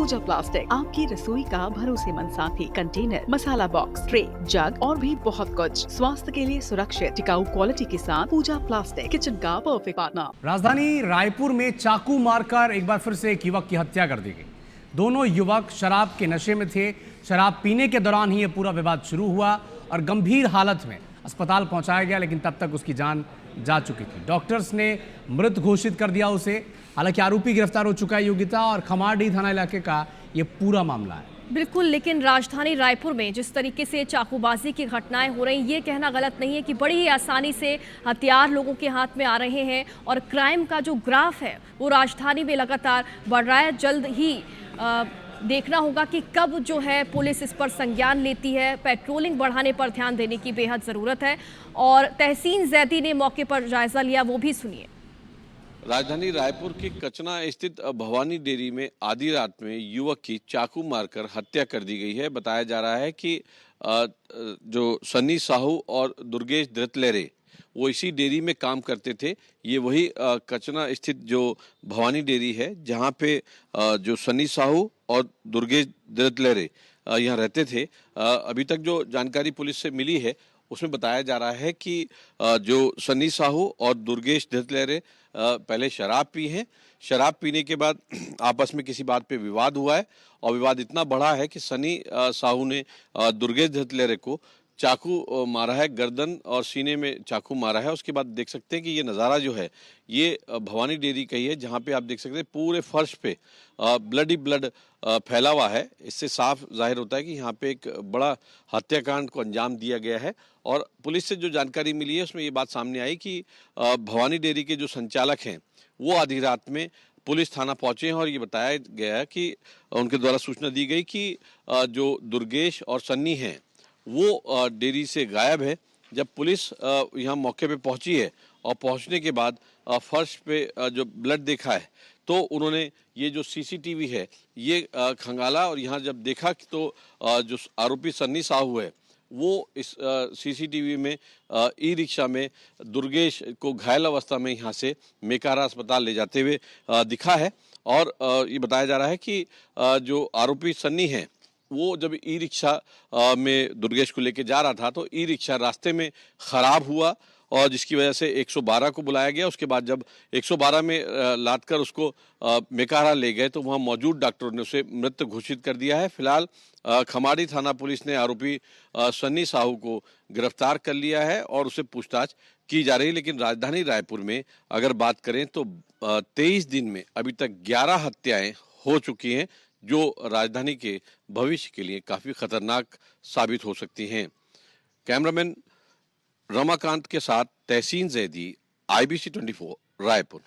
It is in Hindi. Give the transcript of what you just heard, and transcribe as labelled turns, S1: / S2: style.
S1: पूजा प्लास्टिक, आपकी रसोई का भरोसेमंद साथी। कंटेनर, मसाला बॉक्स, ट्रे, जग और भी बहुत कुछ। स्वास्थ्य के लिए सुरक्षित टिकाऊ क्वालिटी के साथ पूजा प्लास्टिक, किचन का परफेक्ट पार्टनर।
S2: राजधानी रायपुर में चाकू मारकर एक बार फिर से एक युवक की हत्या कर दी गई। दोनों युवक शराब के नशे में थे। शराब पीने के दौरान ही यह पूरा विवाद शुरू हुआ और गंभीर हालत में अस्पताल पहुंचाया गया, लेकिन तब तक उसकी जान जा चुकी थी। डॉक्टर्स ने मृत घोषित कर दिया उसे। हालांकि आरोपी गिरफ्तार हो चुका है। योगिता और खमारडीह थाना इलाके का यह पूरा मामला है।
S3: बिल्कुल, लेकिन राजधानी रायपुर में जिस तरीके से चाकूबाजी की घटनाएं हो रही, ये कहना गलत नहीं है कि बड़ी ही आसानी से हथियार लोगों के हाथ में आ रहे हैं और क्राइम का जो ग्राफ है वो राजधानी में लगातार बढ़ रहा है। जल्द ही देखना होगा कि कब जो है पुलिस इस पर संज्ञान लेती है। पेट्रोलिंग बढ़ाने पर ध्यान देने की बेहद ज़रूरत है। और तहसीन जैदी ने मौके पर जायजा लिया, वो भी सुनिए।
S4: राजधानी रायपुर के कचना स्थित भवानी डेयरी में आधी रात में युवक की चाकू मारकर हत्या कर दी गई है। बताया जा रहा है कि जो सनी साहू और दुर्गेश धृतलेरे वो इसी डेयरी में काम करते थे। ये वही कचना स्थित जो भवानी डेयरी है जहाँ पे जो सनी साहू और दुर्गेश धृतलेरे यहाँ रहते थे। अभी तक जो जानकारी पुलिस से मिली है उसमें बताया जा रहा है कि जो सनी साहू और दुर्गेश धृतलेरे पहले शराब पी हैं। शराब पीने के बाद आपस में किसी बात पे विवाद हुआ है और विवाद इतना बढ़ा है कि सनी साहू ने दुर्गेश धृतलेरे को चाकू मारा है, गर्दन और सीने में चाकू मारा है। उसके बाद देख सकते हैं कि ये नज़ारा जो है ये भवानी डेयरी का ही है, जहाँ पे आप देख सकते हैं पूरे फर्श पे ब्लड ही ब्लड फैला हुआ है। इससे साफ जाहिर होता है कि यहाँ पे एक बड़ा हत्याकांड को अंजाम दिया गया है। और पुलिस से जो जानकारी मिली है उसमें ये बात सामने आई कि भवानी डेयरी के जो संचालक हैं वो आधी रात में पुलिस थाना पहुंचे हैं और ये बताया गया है कि उनके द्वारा सूचना दी गई कि जो दुर्गेश और सन्नी हैं वो डेयरी से गायब है। जब पुलिस यहाँ मौके पे पहुंची है और पहुंचने के बाद फर्श पे जो ब्लड देखा है तो उन्होंने ये जो सीसीटीवी है ये खंगाला और यहाँ जब देखा तो जो आरोपी सन्नी साहू है वो इस सीसीटीवी में ई रिक्शा में दुर्गेश को घायल अवस्था में यहाँ से मेकारा अस्पताल ले जाते हुए दिखा है। और ये बताया जा रहा है कि जो आरोपी सन्नी है वो जब ई रिक्शा में दुर्गेश को लेके जा रहा था तो ई रिक्शा रास्ते में ख़राब हुआ और जिसकी वजह से 112 को बुलाया गया। उसके बाद जब 112 में लाद कर उसको मेकारा ले गए तो वहाँ मौजूद डॉक्टरों ने उसे मृत घोषित कर दिया है। फिलहाल खमाड़ी थाना पुलिस ने आरोपी सन्नी साहू को गिरफ्तार कर लिया है और उसे पूछताछ की जा रही है। लेकिन राजधानी रायपुर में अगर बात करें तो 23 दिन में अभी तक 11 हत्याएं हो चुकी हैं जो राजधानी के भविष्य के लिए काफ़ी खतरनाक साबित हो सकती हैं। कैमरामैन रमाकांत के साथ तहसीन जैदी, IBC 24 रायपुर।